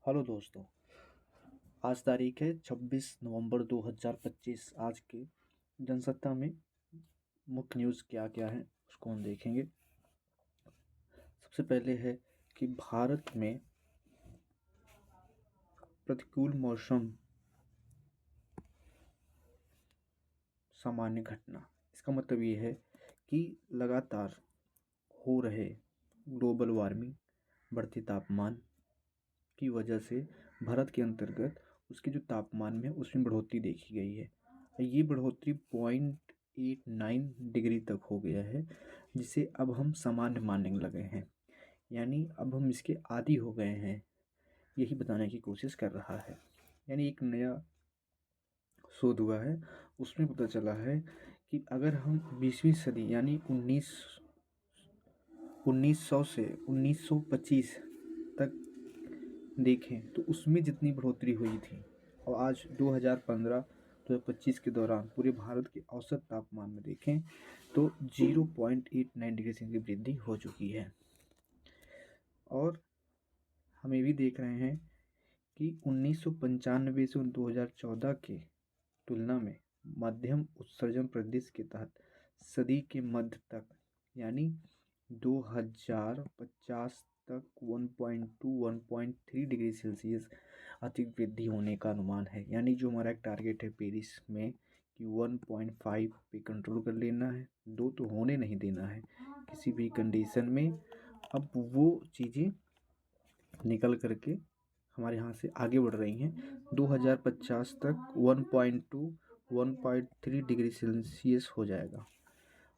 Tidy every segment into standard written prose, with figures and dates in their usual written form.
Hello दोस्तों। आज तारीख है 26 नवंबर 2025। आज के जनसत्ता में मुख्य न्यूज़ क्या क्या है उसको हम देखेंगे। सबसे पहले है कि भारत में प्रतिकूल मौसम सामान्य घटना। इसका मतलब ये है कि लगातार हो रहे ग्लोबल वार्मिंग, बढ़ते तापमान की वजह से भारत के अंतर्गत उसके जो तापमान में उसमें बढ़ोतरी देखी गई है। ये बढ़ोतरी 0.89 डिग्री तक हो गया है, जिसे अब हम सामान्य मानने लगे हैं। यानी अब हम इसके आदी हो गए हैं, यही बताने की कोशिश कर रहा है। यानी एक नया शोध हुआ है, उसमें पता चला है कि अगर हम 20वीं सदी यानी 1900 से 1925 तक देखें तो उसमें जितनी बढ़ोतरी हुई थी और आज 2015-2025 के दौरान पूरे भारत के औसत तापमान में देखें तो 0.89 डिग्री सेंटीग्रेड वृद्धि हो चुकी है। और हम ये भी देख रहे हैं कि 1995 से 2014 के तुलना में मध्यम उत्सर्जन प्रदेश के तहत सदी के मध्य तक यानी 2050 तक 1.2-1.3 डिग्री सेल्सियस अधिक वृद्धि होने का अनुमान है। यानी जो हमारा एक टारगेट है पेरिस में कि 1.5 पे कंट्रोल कर लेना है, 2 तो होने नहीं देना है किसी भी कंडीशन में। अब वो चीज़ें निकल करके हमारे यहाँ से आगे बढ़ रही हैं। 2050 तक 1.2-1.3 डिग्री सेल्सियस हो जाएगा।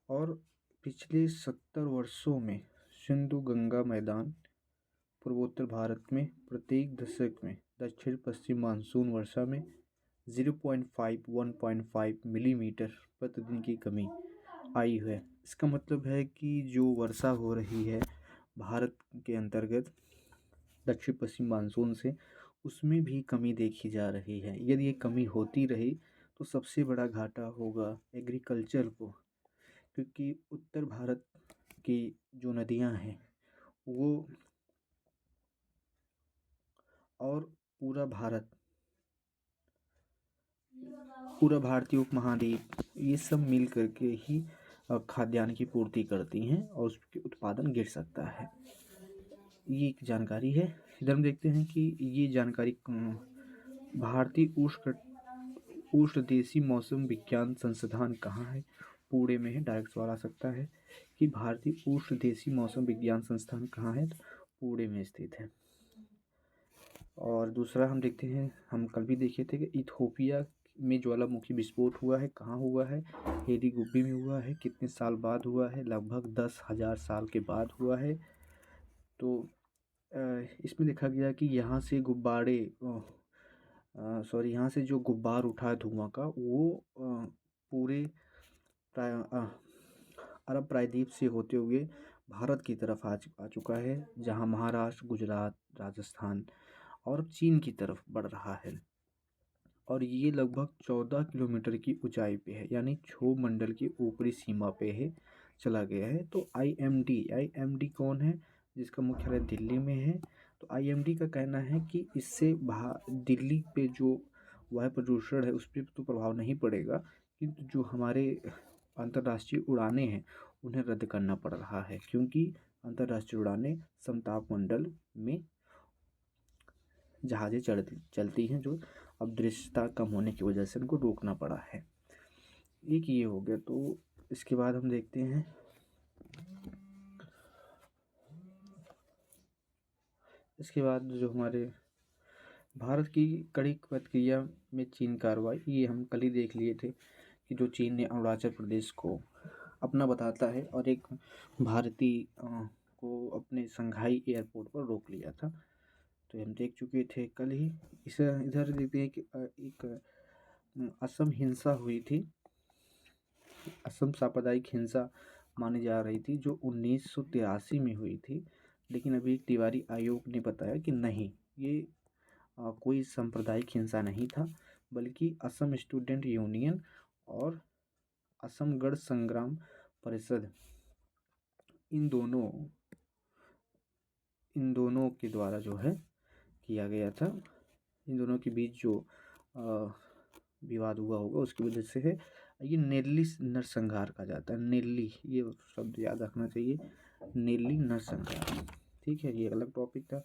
और पिछले 70 वर्षों में सिंधु गंगा मैदान पूर्वोत्तर भारत में प्रत्येक दशक में दक्षिण पश्चिम मानसून वर्षा में 0.5-1.5 मिलीमीटर प्रतिदिन की कमी आई है। इसका मतलब है कि जो वर्षा हो रही है भारत के अंतर्गत दक्षिण पश्चिम मानसून से, उसमें भी कमी देखी जा रही है। यदि ये कमी होती रही तो सबसे बड़ा घाटा होगा एग्रीकल्चर को, क्योंकि उत्तर भारत की जो नदियां हैं वो और पूरा भारत, पूरा भारतीय उपमहाद्वीप, ये सब मिल करके ही खाद्यान्न की पूर्ति करती हैं और उसके उत्पादन गिर सकता है। ये एक जानकारी है। इधर हम देखते हैं कि ये जानकारी भारतीय उष्ण देशी मौसम विज्ञान संस्थान कहाँ है। पुणे में है। डायरेक्ट सवाल आ सकता है कि भारतीय उष्ण देशी मौसम विज्ञान संस्थान कहाँ है, तो पुणे में स्थित है। और दूसरा हम देखते हैं, हम कल भी देखे थे कि इथोपिया में ज्वालामुखी विस्फोट हुआ है। कहाँ हुआ है? हेदी गुब्बी में हुआ है। कितने साल बाद हुआ है? लगभग 10,000 साल के बाद हुआ है। तो इसमें देखा गया कि यहाँ से गुब्बारे यहाँ से जो गुब्बार उठा धुआं का वो पूरे अरब प्रायद्वीप से होते हुए भारत की तरफ आ चुका है, जहाँ महाराष्ट्र, गुजरात, राजस्थान और चीन की तरफ बढ़ रहा है। और ये लगभग 14 किलोमीटर की ऊंचाई पे है, यानी क्षोभ मंडल की ऊपरी सीमा पे है चला गया है। तो आईएमडी कौन है? जिसका मुख्यालय दिल्ली में है। तो आईएमडी का कहना है कि इससे दिल्ली पे जो वायु प्रदूषण है उस पर तो प्रभाव नहीं पड़ेगा, किंतु जो हमारे अंतर्राष्ट्रीय उड़ानें हैं उन्हें रद्द करना पड़ रहा है, क्योंकि अंतर्राष्ट्रीय उड़ानें समताप मंडल में जहाज़ें चलती हैं, जो अब दृश्यता कम होने की वजह से उनको रोकना पड़ा है। एक ये हो गया। तो इसके बाद हम देखते हैं इसके बाद जो हमारे भारत की कड़ी प्रतिक्रिया में चीन कार्रवाई, ये हम कल ही देख लिए थे कि जो चीन ने अरुणाचल प्रदेश को अपना बताता है और एक भारतीय को अपने संघाई एयरपोर्ट पर रोक लिया था। तो हम देख चुके थे कल ही। इसे इधर देखते हैं कि एक असम हिंसा हुई थी। असम सांप्रदायिक हिंसा मानी जा रही थी, जो 1983 में हुई थी। लेकिन अभी एक तिवारी आयोग ने बताया कि नहीं, ये कोई सांप्रदायिक हिंसा नहीं था, बल्कि असम स्टूडेंट यूनियन और असम गण संग्राम परिषद इन दोनों के द्वारा जो है किया गया था। इन दोनों के बीच जो विवाद हुआ होगा उसकी वजह से है। ये नेल्ली नरसंहार कहा जाता है। नेल्ली, ये शब्द याद रखना चाहिए, नेल्ली नरसंहार। ठीक है, ये अलग टॉपिक था।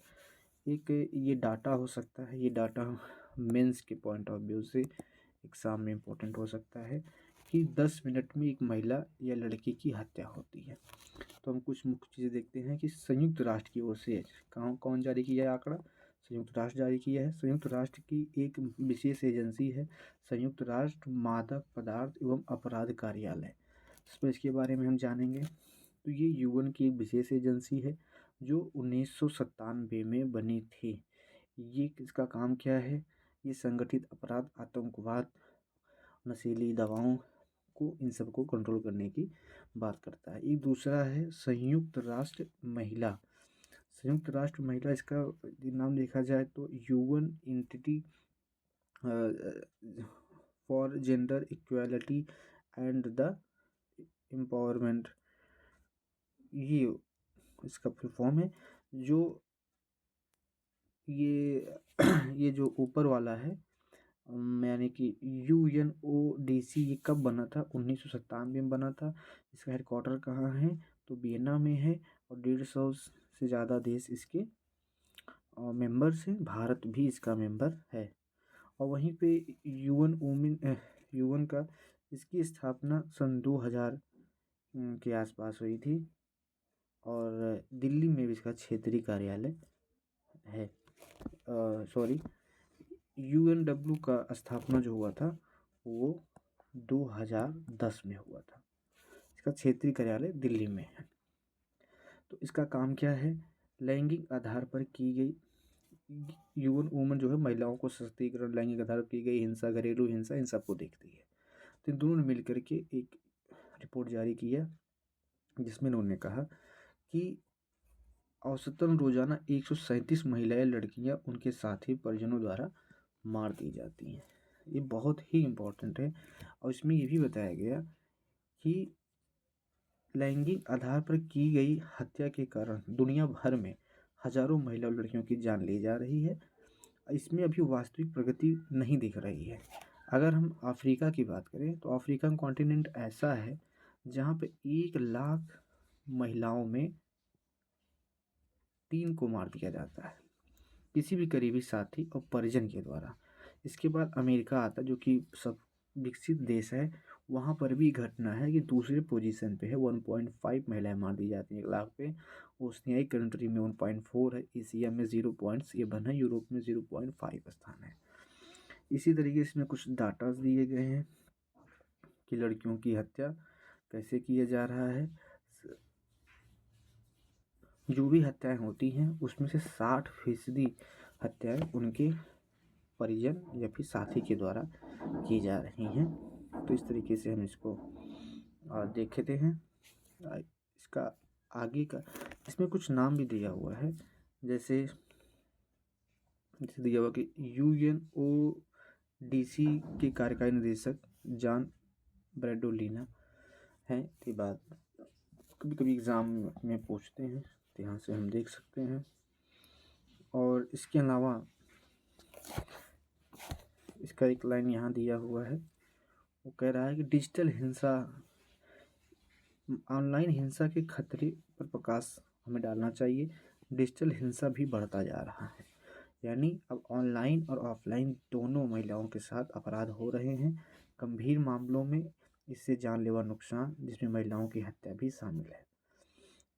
एक ये डाटा हो सकता है, ये डाटा मेंस के पॉइंट ऑफ व्यू से एग्जाम में इम्पोर्टेंट हो सकता है कि 10 मिनट में एक महिला या लड़की की हत्या होती है। तो हम कुछ मुख्य चीज़ें देखते हैं कि संयुक्त राष्ट्र की ओर से कौन जारी किया है आंकड़ा? संयुक्त राष्ट्र जारी किया है। संयुक्त राष्ट्र की एक विशेष एजेंसी है संयुक्त राष्ट्र मादक पदार्थ एवं अपराध कार्यालय। इसमें इसके बारे में हम जानेंगे। तो ये यूएन की एक विशेष एजेंसी है जो 1997 में बनी थी। ये इसका काम क्या है? ये संगठित अपराध, आतंकवाद, नशीली दवाओं को, इन सब को कंट्रोल करने की बात करता है। एक दूसरा है संयुक्त राष्ट्र महिला। संयुक्त राष्ट्र महिला, इसका नाम देखा जाए तो UN entity for gender equality and the empowerment, ये इसका फुल फॉर्म है। जो ये जो ऊपर वाला है यानी कि UNODC, ये कब बना था? 1997 में बना था। इसका हेडक्वार्टर कहाँ है? तो वियना में है। और 150 से ज़्यादा देश इसके मेंबर्स हैं। भारत भी इसका मेंबर है। और वहीं पे यूएन का, इसकी स्थापना सन 2000 के आसपास हुई थी। और दिल्ली में भी इसका क्षेत्रीय कार्यालय है। सॉरी, UNW का स्थापना जो हुआ था वो 2010 में हुआ था। इसका क्षेत्रीय कार्यालय दिल्ली में है। तो इसका काम क्या है? लैंगिक आधार पर की गई, यूएन वुमन जो है महिलाओं को सशक्तिकरण, लैंगिक आधार पर की गई हिंसा, घरेलू हिंसा, इन सबको देखती है। तो इन दोनों ने मिलकर के एक रिपोर्ट जारी की है जिसमें उन्होंने कहा कि औसतन रोजाना 137 महिलाएं, लड़कियां उनके साथी परिजनों द्वारा मार दी जाती हैं। ये बहुत ही इम्पोर्टेंट है। और इसमें ये भी बताया गया कि लैंगिक आधार पर की गई हत्या के कारण दुनिया भर में हजारों महिला और लड़कियों की जान ली जा रही है। इसमें अभी वास्तविक प्रगति नहीं दिख रही है। अगर हम अफ्रीका की बात करें तो अफ्रीकन कॉन्टिनेंट ऐसा है जहाँ पे 1 लाख महिलाओं में 3 को मार दिया जाता है, किसी भी करीबी साथी और परिजन के द्वारा। इसके बाद अमेरिका आता है जो कि सब विकसित देश है। वहाँ पर भी घटना है कि दूसरे पोजीशन पे है, 1.5 महिलाएं मार दी जाती हैं 1 लाख पे। ओशिनियाई कंट्री में 1.4 है, एशिया में 0.7 है, यूरोप में 0.5 स्थान है। इसी तरीके से इसमें कुछ डाटाज दिए गए हैं कि लड़कियों की हत्या कैसे किया जा रहा है। जो भी हत्याएं होती हैं उसमें से 60% हत्याएं उनके परिजन या फिर साथी के द्वारा की जा रही हैं। तो इस तरीके से हम इसको देखते हैं। इसका आगे का, इसमें कुछ नाम भी दिया हुआ है, जैसे दिया हुआ कि UNODC के कार्यकारी निदेशक जॉन ब्रैडोलिना हैं। ये बात कभी कभी एग्ज़ाम में पूछते हैं, तो यहाँ से हम देख सकते हैं। और इसके अलावा इसका एक लाइन यहाँ दिया हुआ है, वो कह रहा है कि डिजिटल हिंसा, ऑनलाइन हिंसा के खतरे पर प्रकाश हमें डालना चाहिए। डिजिटल हिंसा भी बढ़ता जा रहा है, यानी अब ऑनलाइन और ऑफलाइन दोनों महिलाओं के साथ अपराध हो रहे हैं। गंभीर मामलों में इससे जानलेवा नुकसान, जिसमें महिलाओं की हत्या भी शामिल है।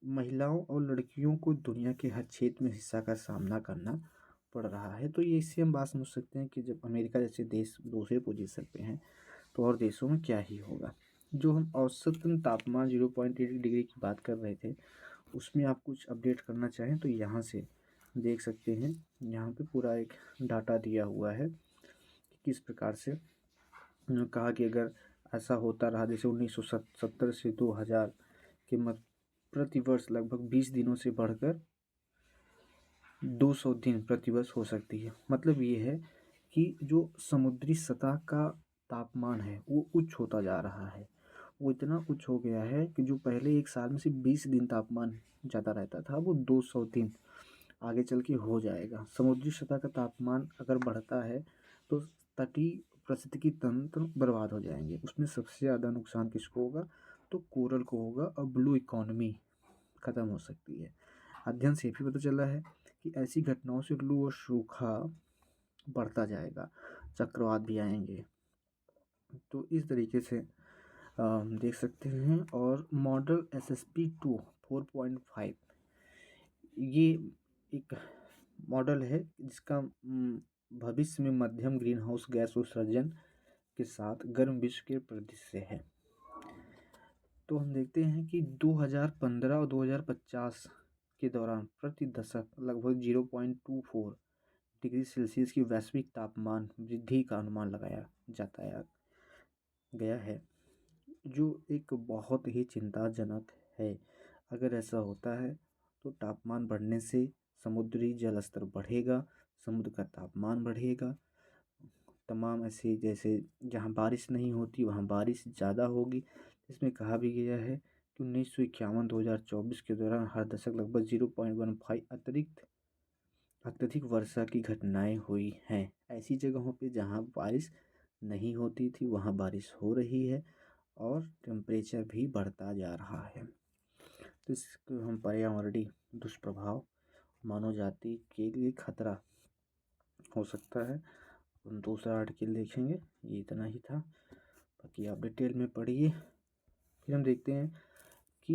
महिलाओं और लड़कियों को दुनिया के हर क्षेत्र में हिंसा का सामना करना पड़ रहा है। तो ये इससे हम बात समझ सकते हैं कि जब अमेरिका जैसे देश दूसरे पोजीशन पे हैं तो और देशों में क्या ही होगा। जो हम औसतन तापमान 0.8 डिग्री की बात कर रहे थे, उसमें आप कुछ अपडेट करना चाहें तो यहाँ से देख सकते हैं। यहाँ पे पूरा एक डाटा दिया हुआ है कि किस प्रकार से कहा कि अगर ऐसा होता रहा जैसे 1970 से 2000 के मध्य प्रतिवर्ष लगभग 20 दिनों से बढ़कर 200 दिन प्रतिवर्ष हो सकती है। मतलब ये है कि जो समुद्री सतह का तापमान है वो उच्च होता जा रहा है। वो इतना उच्च हो गया है कि जो पहले एक साल में सिर्फ 20 दिन तापमान ज़्यादा रहता था, वो 200 दिन आगे चल के हो जाएगा। समुद्री सतह का तापमान अगर बढ़ता है तो तटीय पारिस्थितिकी तंत्र बर्बाद हो जाएंगे। उसमें सबसे ज़्यादा नुकसान किसको होगा? तो कोरल को होगा और ब्लू इकोनॉमी ख़त्म हो सकती है। अध्ययन से भी पता चला है कि ऐसी घटनाओं से लू और सूखा बढ़ता जाएगा, चक्रवात भी आएंगे। तो इस तरीके से हम देख सकते हैं। और मॉडल SSP-2 4.5 ये एक मॉडल है जिसका भविष्य में मध्यम ग्रीन हाउस गैस उत्सर्जन के साथ गर्म विश्व के परिदृश्य है। तो हम देखते हैं कि 2015 और 2050 के दौरान प्रति दशक लगभग 0.24 डिग्री सेल्सियस की वैश्विक तापमान वृद्धि का अनुमान लगाया जाता गया है, जो एक बहुत ही चिंताजनक है। अगर ऐसा होता है तो तापमान बढ़ने से समुद्री जल स्तर बढ़ेगा, समुद्र का तापमान बढ़ेगा, तमाम ऐसे जैसे जहाँ बारिश नहीं होती वहाँ बारिश ज़्यादा होगी। इसमें कहा भी गया है कि 1951-2024 के दौरान हर दशक लगभग 0.15 अत्यधिक वर्षा की घटनाएं हुई हैं। ऐसी जगहों पे जहाँ बारिश नहीं होती थी वहाँ बारिश हो रही है और टेम्परेचर भी बढ़ता जा रहा है। तो इसको हम पर्यावरणीय दुष्प्रभाव मानव जाति के लिए खतरा हो सकता है। हम दूसरा आर्टिकल देखेंगे। ये इतना ही था, बाकी आप डिटेल में पढ़िए। फिर हम देखते हैं कि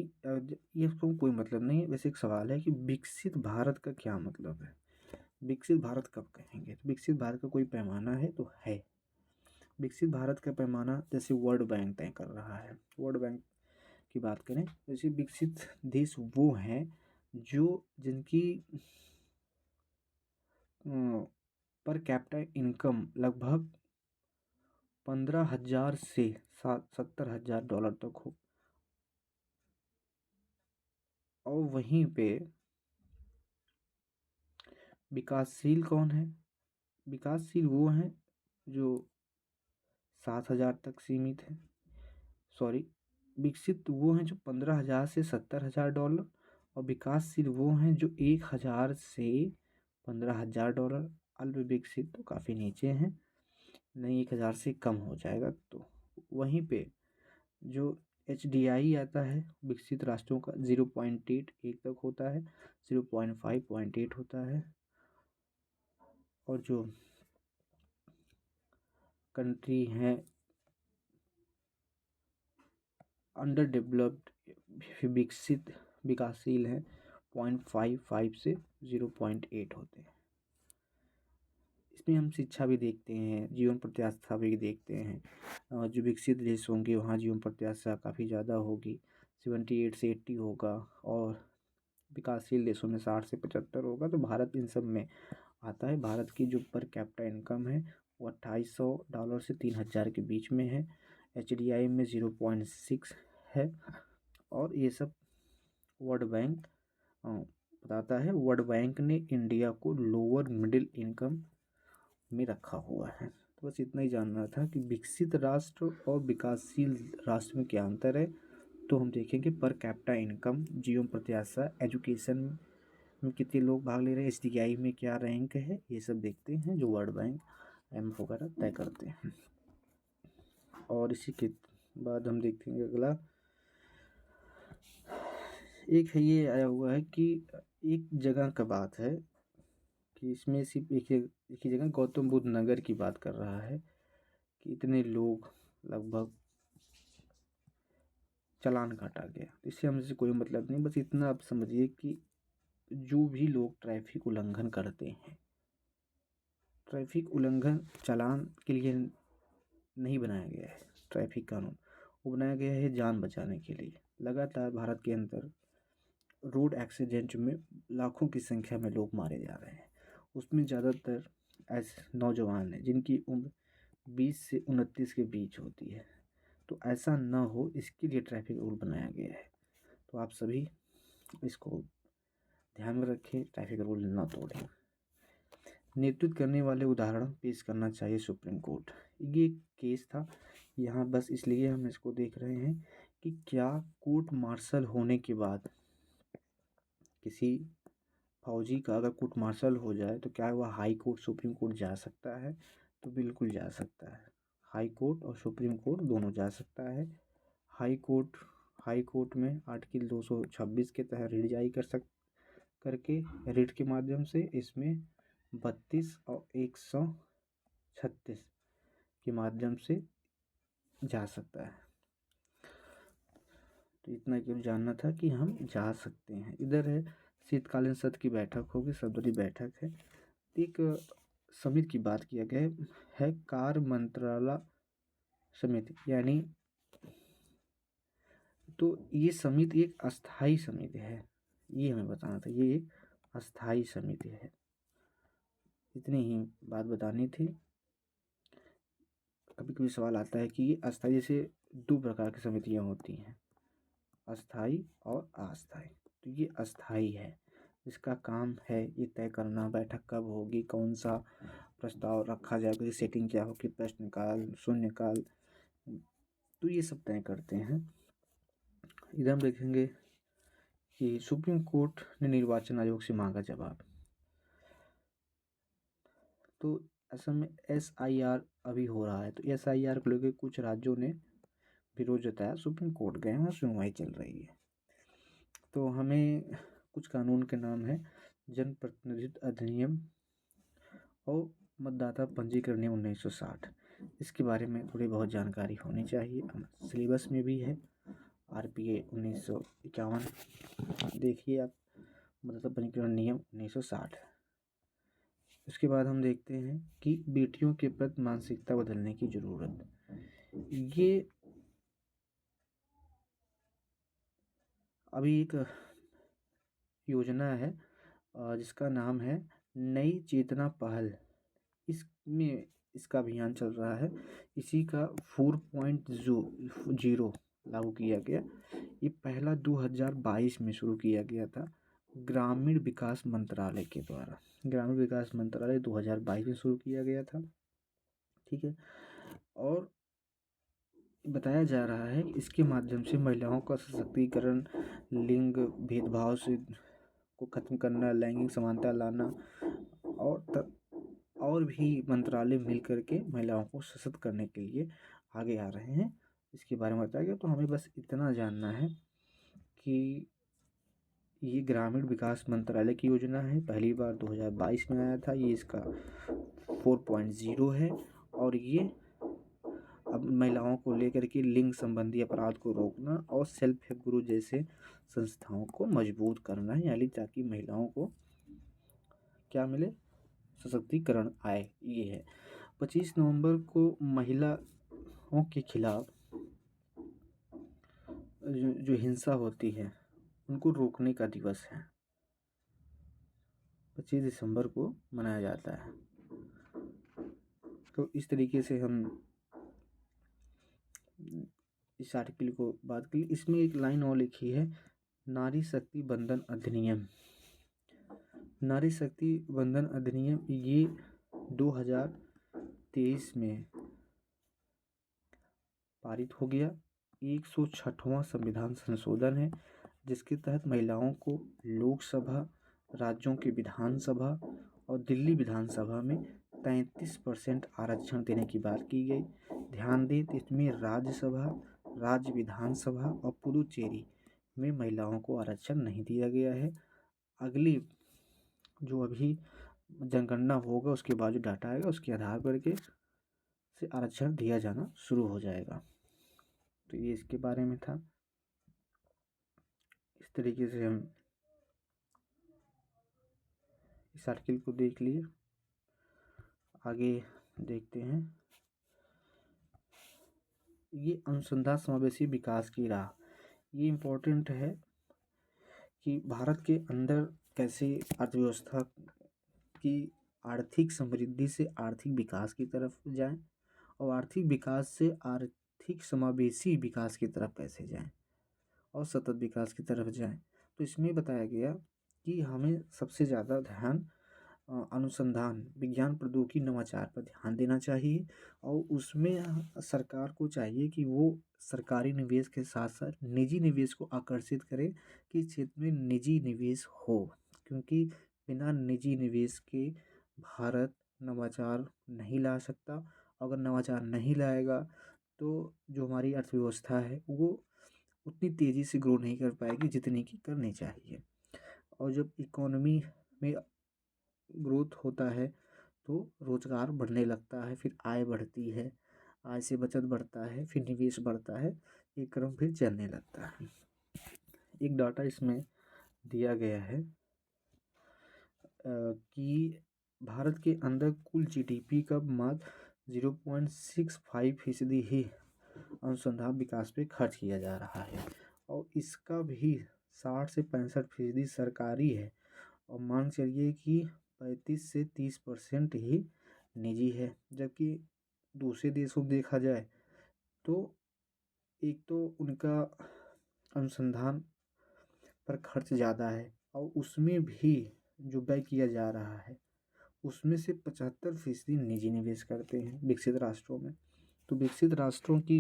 ये तो कोई मतलब नहीं है। वैसे एक सवाल है कि विकसित भारत का क्या मतलब है? विकसित भारत कब कहेंगे? तो विकसित भारत का कोई पैमाना है तो है। विकसित भारत का पैमाना जैसे वर्ल्ड बैंक तय कर रहा है। वर्ल्ड बैंक की बात करें जैसे विकसित देश वो हैं जो जिनकी पर कैपिटा इनकम लगभग 15,000 से 70,000 डॉलर तक हो। और वहीं पे विकासशील कौन है? विकासशील वो हैं जो 7,000 तक सीमित है। सॉरी, विकसित वो हैं जो 15,000 से 70,000 डॉलर, और विकासशील वो हैं जो 1,000 से 15,000 डॉलर। अल्प विकसित तो काफ़ी नीचे हैं, नहीं 1,000 से कम हो जाएगा। तो वहीं पे जो HDI आता है विकसित राष्ट्रों का 0.8 तक होता है, 0.5 होता है। और जो कंट्री हैं अंडर डेवलप्ड विकसित विकासशील हैं 0.55 से 0.8 होते हैं। इसमें हम शिक्षा भी देखते हैं, जीवन प्रत्याशा भी देखते हैं। जो विकसित देश होंगे वहाँ जीवन प्रत्याशा काफ़ी ज़्यादा होगी, 78 से 80 होगा, और विकासशील देशों में 60 से 75 होगा। तो भारत इन सब में आता है। भारत की जो पर कैपिटा इनकम है वो $2,500 से 3,000 के बीच में है। HDI में 0.6 है। और ये सब वर्ल्ड बैंक बताता है। वर्ल्ड बैंक ने इंडिया को लोअर मिडिल इनकम में रखा हुआ है। तो बस इतना ही जानना था कि विकसित राष्ट्र और विकासशील राष्ट्र में क्या अंतर है। तो हम देखेंगे पर कैपिटा इनकम, जीवन प्रत्याशा, एजुकेशन में कितने लोग भाग ले रहे हैं, HDI में क्या रैंक है, ये सब देखते हैं जो वर्ल्ड बैंक IMF वगैरह तय करते हैं। और इसी के बाद हम देखेंगे अगला एक है, ये आया हुआ है कि एक जगह का बात है कि इसमें सिर्फ एक ही जगह गौतम बुद्ध नगर की बात कर रहा है कि इतने लोग लगभग चालान काटा गया। इससे हमसे कोई मतलब नहीं, बस इतना आप समझिए कि जो भी लोग ट्रैफिक उल्लंघन करते हैं, ट्रैफिक उल्लंघन चालान के लिए नहीं बनाया गया है ट्रैफिक कानून, वो बनाया गया है जान बचाने के लिए। लगातार भारत के अंदर रोड एक्सीडेंट में लाखों की संख्या में लोग मारे जा रहे हैं। उसमें ज़्यादातर ऐसे नौजवान हैं जिनकी उम्र 20 से 29 के बीच होती है। तो ऐसा ना हो इसके लिए ट्रैफिक रूल बनाया गया है। तो आप सभी इसको ध्यान में रखें, ट्रैफिक रूल ना तोड़ें। नेतृत्व करने वाले उदाहरण पेश करना चाहिए सुप्रीम कोर्ट। ये केस था यहाँ, बस इसलिए हम इसको देख रहे हैं कि क्या कोर्ट मार्शल होने के बाद किसी फौजी का अगर कोर्ट मार्शल हो जाए तो क्या वह हाई कोर्ट सुप्रीम कोर्ट जा सकता है? तो बिल्कुल जा सकता है। हाई कोर्ट और सुप्रीम कोर्ट दोनों जा सकता है। हाई कोर्ट हाई कोर्ट में आर्टिकल 226 के तहत रिट जारी करके रिट के माध्यम से इसमें 32 और 136 के माध्यम से जा सकता है। तो इतना केवल जानना था कि हम जा सकते हैं। इधर है शीतकालीन सत्र की बैठक होगी, सर्वदलीय बैठक है। एक समिति की बात किया गया है, कार्य मंत्रालय समिति, यानी तो ये समिति एक अस्थाई समिति है, ये हमें बताना था। ये एक अस्थाई समिति है, इतनी ही बात बतानी थी। कभी कभी सवाल आता है कि ये अस्थाई, जैसे दो प्रकार की समितियां होती हैं, अस्थाई और अस्थाई। तो ये अस्थाई है, इसका काम है ये तय करना बैठक कब होगी, कौन सा प्रस्ताव रखा जाएगा, इसकी सेटिंग क्या होगी, प्रश्नकाल, शून्यकाल, तो ये सब तय करते हैं। इधर हम देखेंगे कि सुप्रीम कोर्ट ने निर्वाचन आयोग से मांगा जवाब। तो असम में SIR अभी हो रहा है, तो SIR को लेकर कुछ राज्यों ने विरोध जताया, सुप्रीम कोर्ट गए हैं, सुनवाई चल रही है। तो हमें कुछ कानून के नाम है जनप्रतिनिधित्व अधिनियम और मतदाता पंजीकरण नियम 1960, इसके बारे में थोड़ी बहुत जानकारी होनी चाहिए। सिलेबस में भी है, RPA 1951 देखिए आप, मतदाता पंजीकरण नियम 1960। उसके बाद हम देखते हैं कि बेटियों के प्रति मानसिकता बदलने की ज़रूरत। ये अभी एक योजना है जिसका नाम है नई चेतना पहल, इसमें इसका अभियान चल रहा है। इसी का 4.0 लागू किया गया। ये पहला 2022 में शुरू किया गया था ग्रामीण विकास मंत्रालय के द्वारा। ग्रामीण विकास मंत्रालय 2022 में शुरू किया गया था, ठीक है। और बताया जा रहा है इसके माध्यम से महिलाओं का सशक्तिकरण, लिंग भेदभाव से को खत्म करना, लैंगिक समानता लाना, और भी मंत्रालय मिल करके महिलाओं को सशक्त करने के लिए आगे आ रहे हैं, इसके बारे में बताया गया। तो हमें बस इतना जानना है कि ये ग्रामीण विकास मंत्रालय की योजना है, पहली बार 2022 में आया था, ये इसका 4.0 है। और ये अब महिलाओं को लेकर के लिंग संबंधी अपराध को रोकना और सेल्फ हेल्प ग्रुप जैसे संस्थाओं को मजबूत करना है, यानी ताकि महिलाओं को क्या मिले, सशक्तिकरण आए। ये है 25 नवंबर को महिलाओं के खिलाफ जो हिंसा होती है उनको रोकने का दिवस है, 25 दिसंबर को मनाया जाता है। तो इस तरीके से हम इस आर्टिकल को बात की। इसमें एक लाइन और लिखी है, नारी शक्ति बंधन अधिनियम। नारी शक्ति बंधन अधिनियम ये 2023 में पारित हो गया। 106वां संविधान संशोधन है, जिसके तहत महिलाओं को लोकसभा, राज्यों की विधानसभा और दिल्ली विधानसभा में 33% आरक्षण देने की बात की गई। ध्यान दें तो इसमें राज्यसभा, राज्य विधानसभा और पुदुचेरी में महिलाओं को आरक्षण नहीं दिया गया है। अगली जो अभी जनगणना होगा उसके बाद जो डाटा आएगा उसके आधार पर के से आरक्षण दिया जाना शुरू हो जाएगा। तो ये इसके बारे में था। इस तरीके से हम इस आर्टिकल को देख लिए। आगे देखते हैं, ये अनुसंधान समावेशी विकास की राह, ये इम्पोर्टेंट है कि भारत के अंदर कैसे अर्थव्यवस्था की आर्थिक समृद्धि से आर्थिक विकास की तरफ जाएं और आर्थिक विकास से आर्थिक समावेशी विकास की तरफ कैसे जाएं और सतत विकास की तरफ जाएं। तो इसमें बताया गया कि हमें सबसे ज़्यादा ध्यान अनुसंधान, विज्ञान, प्रौद्योगिकी, नवाचार पर ध्यान देना चाहिए। और उसमें सरकार को चाहिए कि वो सरकारी निवेश के साथ साथ निजी निवेश को आकर्षित करे कि क्षेत्र में निजी निवेश हो, क्योंकि बिना निजी निवेश के भारत नवाचार नहीं ला सकता। अगर नवाचार नहीं लाएगा तो जो हमारी अर्थव्यवस्था है वो उतनी तेज़ी से ग्रो नहीं कर पाएगी जितनी कि करनी चाहिए। और जब इकोनॉमी में ग्रोथ होता है तो रोज़गार बढ़ने लगता है, फिर आय बढ़ती है, आय से बचत बढ़ता है, फिर निवेश बढ़ता है, ये क्रम फिर चलने लगता है। एक डाटा इसमें दिया गया है कि भारत के अंदर कुल जीडीपी का मात्र 0.65% ही अनुसंधान विकास पे खर्च किया जा रहा है और इसका भी 60 से 65% सरकारी है और मान चलिए कि 35 से 30% ही निजी है। जबकि दूसरे देशों को देखा जाए तो एक तो उनका अनुसंधान पर खर्च ज़्यादा है और उसमें भी जो व्यय किया जा रहा है उसमें से 75% निजी निवेश करते हैं विकसित राष्ट्रों में। तो विकसित राष्ट्रों की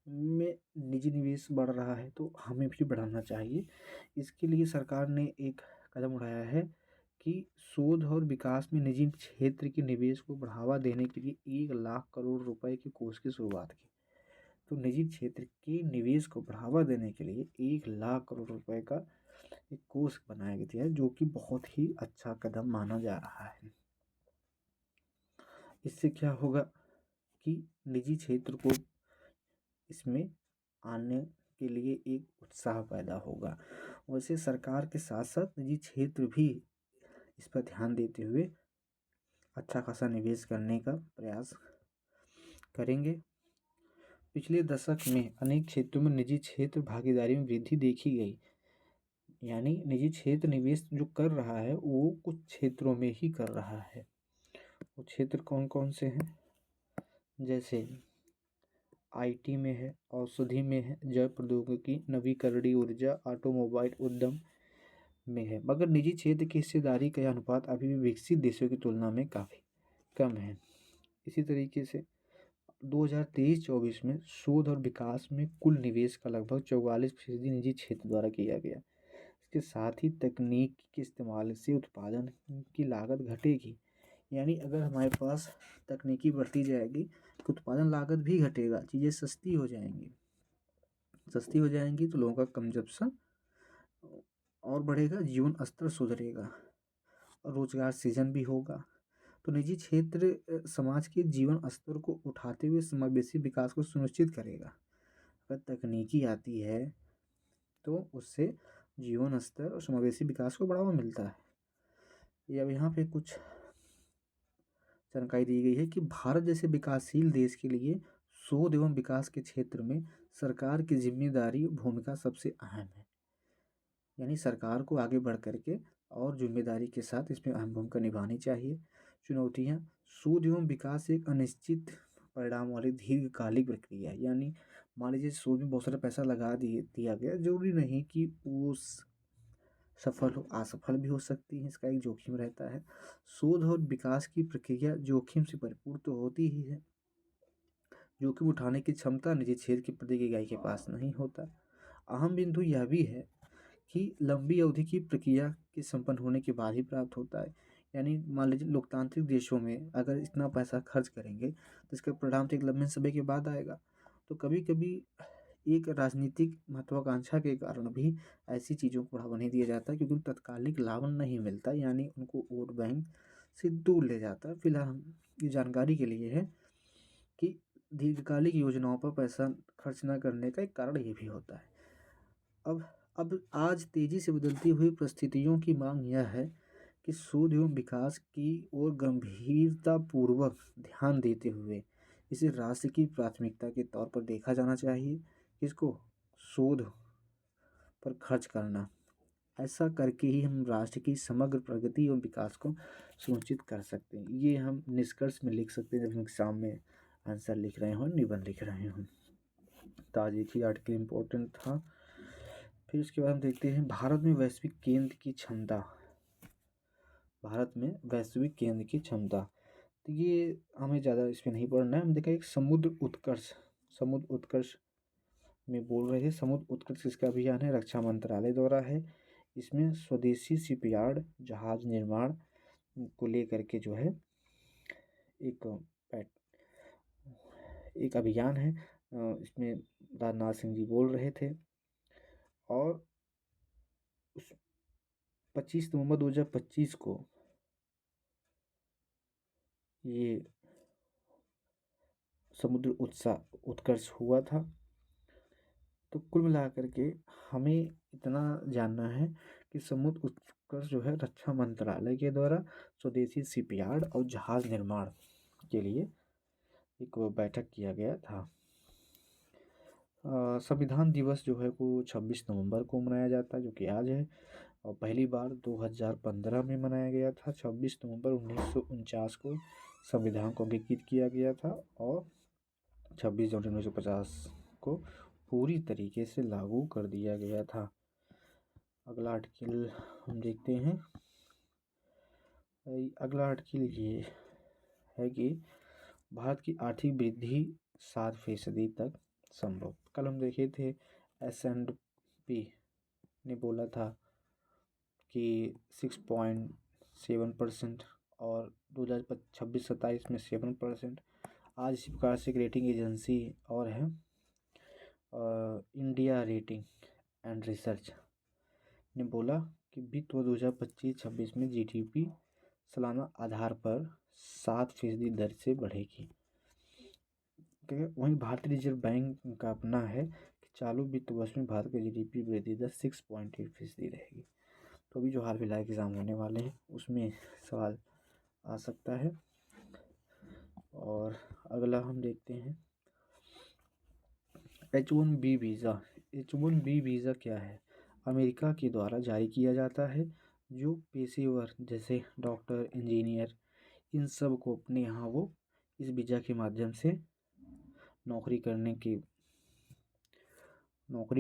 में निजी निवेश बढ़ रहा है तो हमें भी बढ़ाना चाहिए। इसके लिए सरकार ने एक कदम उठाया है कि शोध और विकास में निजी क्षेत्र के निवेश को बढ़ावा देने के लिए 1 लाख करोड़ रुपए के कोष की शुरुआत की। तो निजी क्षेत्र के निवेश को बढ़ावा देने के लिए 1 लाख करोड़ रुपए का एक कोष बनाया गया है जो कि बहुत ही अच्छा कदम माना जा रहा है। इससे क्या होगा कि निजी क्षेत्र को इसमें आने के लिए एक उत्साह पैदा होगा। वैसे सरकार के साथ साथ निजी क्षेत्र भी इस पर ध्यान देते हुए अच्छा खासा निवेश करने का प्रयास करेंगे। पिछले दशक में अनेक क्षेत्रों में निजी क्षेत्र भागीदारी में वृद्धि देखी गई। यानी निजी क्षेत्र निवेश जो कर रहा है वो कुछ क्षेत्रों में ही कर रहा है। वो क्षेत्र कौन कौन से हैं? जैसे आईटी में है, औषधि में है, जैव प्रौद्योगिकी, नवीकरणीय ऊर्जा, ऑटोमोबाइल उद्यम में है। मगर निजी क्षेत्र की हिस्सेदारी का अनुपात अभी भी विकसित देशों की तुलना में काफ़ी कम है। इसी तरीके से 2023-24 में शोध और विकास में कुल निवेश का लगभग 44% निजी क्षेत्र द्वारा किया गया। इसके साथ ही तकनीक के इस्तेमाल से उत्पादन की लागत घटेगी। यानी अगर हमारे पास तकनीकी बढ़ती जाएगी तो उत्पादन लागत भी घटेगा, चीज़ें सस्ती हो जाएंगी। सस्ती हो जाएंगी तो लोगों का कंजप्शन और बढ़ेगा, जीवन स्तर सुधरेगा और रोजगार सृजन भी होगा। तो निजी क्षेत्र समाज के जीवन स्तर को उठाते हुए समावेशी विकास को सुनिश्चित करेगा। अगर तकनीकी आती है तो उससे जीवन स्तर और समावेशी विकास को बढ़ावा मिलता है। अब यहाँ पे कुछ जानकारी दी गई है कि भारत जैसे विकासशील देश के लिए शोध एवं विकास के क्षेत्र में सरकार की जिम्मेदारी भूमिका सबसे अहम है। यानी सरकार को आगे बढ़ करके और जिम्मेदारी के साथ इसमें अहम भूमिका निभानी चाहिए। चुनौतियाँ, शोध एवं विकास एक अनिश्चित परिणाम वाली दीर्घकालिक प्रक्रिया है। यानी मान लीजिए शोध में बहुत सारा पैसा लगा दिया गया, जरूरी नहीं कि वो सफल हो, असफल भी हो सकती है, इसका एक जोखिम रहता है। शोध और विकास की प्रक्रिया जोखिम से भरपूर तो होती ही है। जोखिम उठाने की क्षमता निजी क्षेत्र की प्रत्येक इकाई के पास नहीं होता। अहम बिंदु यह भी है कि लंबी अवधि की प्रक्रिया के संपन्न होने के बाद ही प्राप्त होता है। यानी मान लीजिए लोकतांत्रिक देशों में अगर इतना पैसा खर्च करेंगे तो इसका परिणाम तो एक लंबे समय के बाद आएगा। तो कभी कभी एक राजनीतिक महत्वाकांक्षा के कारण भी ऐसी चीज़ों को बढ़ावा नहीं दिया जाता क्योंकि उनको तत्कालिक लाभ नहीं मिलता, यानी उनको वोट बैंक से दूर ले जाता है। फिलहाल ये जानकारी के लिए है कि दीर्घकालिक योजनाओं पर पैसा खर्च न करने का एक कारण ये भी होता है। अब आज तेजी से बदलती हुई परिस्थितियों की मांग यह है कि शोध एवं विकास की ओर गंभीरतापूर्वक ध्यान देते हुए इसे राष्ट्र की प्राथमिकता के तौर पर देखा जाना चाहिए। इसको शोध पर खर्च करना, ऐसा करके ही हम राष्ट्र की समग्र प्रगति एवं विकास को सुनिश्चित कर सकते हैं। ये हम निष्कर्ष में लिख सकते हैं जब हम एग्जाम में आंसर लिख रहे हों, निबंध लिख रहे हों। तो आज एक ही आर्टिकल इम्पोर्टेंट था। फिर उसके बाद हम देखते हैं भारत में वैश्विक केंद्र की क्षमता। भारत में वैश्विक केंद्र की क्षमता, तो ये हमें ज़्यादा इस पर नहीं पढ़ना है। हम देखा एक समुद्र उत्कर्ष में बोल रहे थे। समुद्र उत्कर्ष किसका अभियान है? रक्षा मंत्रालय द्वारा है। इसमें स्वदेशी शिपयार्ड जहाज निर्माण को लेकर के जो है एक अभियान है। इसमें राजनाथ सिंह जी बोल रहे थे और उस 25 नवंबर 2025 को ये समुद्र उत्कर्ष हुआ था। तो कुल मिलाकर के हमें इतना जानना है कि समुद्र उत्कर्ष जो है रक्षा मंत्रालय के द्वारा स्वदेशी शिपयार्ड और जहाज निर्माण के लिए एक बैठक किया गया था। संविधान दिवस जो है वो 26 नवंबर को मनाया जाता है, जो कि आज है, और पहली बार 2015 में मनाया गया था। 26 नवंबर 1949 को संविधान को अंगीकृत किया गया था और 26 जनवरी 1950 को पूरी तरीके से लागू कर दिया गया था। अगला आर्टिकल हम देखते हैं। अगला आर्टिकल ये है कि भारत की आर्थिक वृद्धि 7% तक संभव। कल हम देखे थे S&P ने बोला था कि 6.7% और 2026-27 में 7%। आज इसी प्रकार से एक रेटिंग एजेंसी और है इंडिया रेटिंग एंड रिसर्च ने बोला कि वित्त वर्ष 2025-26 में GDP सालाना आधार पर 7% दर से बढ़ेगी। वहीं भारतीय रिजर्व बैंक का अपना है कि चालू वित्त वर्ष में भारत की GDP वृद्धि दर 6.8% रहेगी। तो अभी जो हाल फिलहाल एग्जाम होने वाले हैं उसमें सवाल आ सकता है। और अगला हम देखते हैं H1B वीज़ा। H1B वीज़ा क्या है? अमेरिका के द्वारा जारी किया जाता है जो पेशेवर जैसे डॉक्टर, इंजीनियर, इन सब को अपने यहाँ वो इस वीज़ा के माध्यम से नौकरी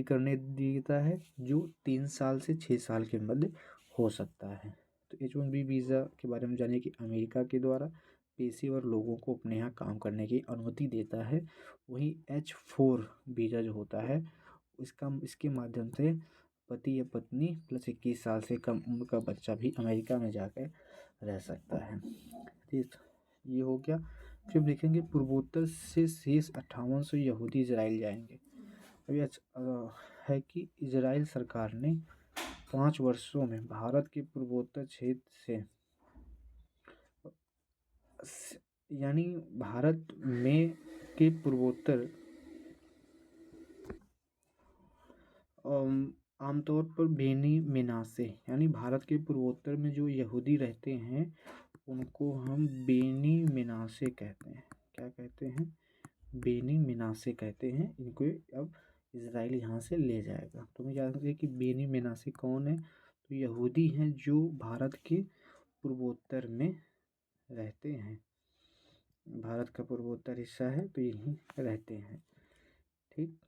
करने देता है, जो 3 साल से 6 साल के मध्य हो सकता है। तो H1B वीज़ा के बारे में जानिए कि अमेरिका के द्वारा पेशेवर लोगों को अपने यहाँ काम करने की अनुमति देता है। वहीं H4 वीज़ा जो होता है इसके माध्यम से पति या पत्नी प्लस 21 साल से कम उम्र का बच्चा भी अमेरिका में जाकर रह सकता है। ठीक, ये हो गया। फिर देखेंगे पूर्वोत्तर से शेष 5800 यहूदी इजराइल जाएंगे। अभी है कि इजराइल सरकार ने 5 वर्षों में भारत के पूर्वोत्तर क्षेत्र से यानी भारत में के पूर्वोत्तर आमतौर पर बेनी मिनासे यानी भारत के पूर्वोत्तर में जो यहूदी रहते हैं उनको हम बेनी मिनासे कहते हैं। क्या कहते हैं? बेनी मिनासे कहते हैं। इनको अब इजराइल यहाँ से ले जाएगा। तो मैं याद रखिए कि बेनी मिनासे कौन है? तो यहूदी हैं जो भारत के पूर्वोत्तर में रहते हैं। भारत का पूर्वोत्तर हिस्सा है तो यहीं रहते हैं। ठीक,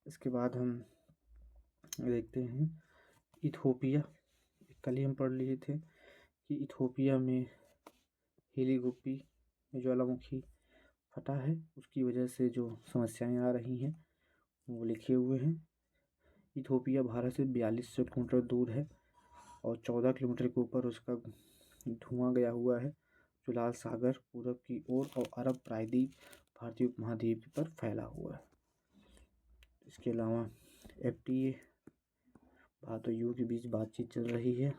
इसके बाद हम देखते हैं इथोपिया। कल ही हम पढ़ लिए थे कि इथोपिया में हेलीगोपी में ज्वालामुखी फटा है, उसकी वजह से जो समस्याएं आ रही हैं वो लिखे हुए हैं। इथोपिया भारत से 4200 किलोमीटर दूर है और 14 किलोमीटर के ऊपर उसका धुआं गया हुआ है, जो लाल सागर पूरब की ओर और अरब प्रायद्वीप भारतीय उपमहाद्वीप पर फैला हुआ है। इसके अलावा FTA भारत और यूके के बीच बातचीत चल रही है।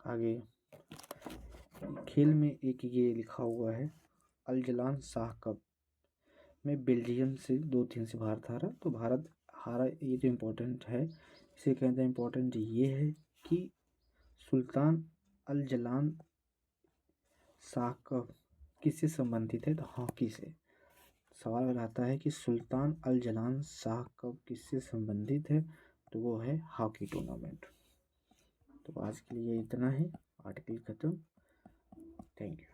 आगे खेल में एक ये लिखा हुआ है अल-जलान शाह कप में बेल्जियम से 2-3 से भारत हारा। तो भारत हारा ये तो इम्पोर्टेंट है। इसे कहते हैं इम्पोर्टेंट ये है कि सुल्तान अल-जलान शाह कप किससे संबंधित है? तो हॉकी से। सवाल आता है कि सुल्तान अल-जलान शाह कप किससे संबंधित है? तो वो है हॉकी टूर्नामेंट। तो आज के लिए इतना है। आर्टिकल खत्म। Thank you.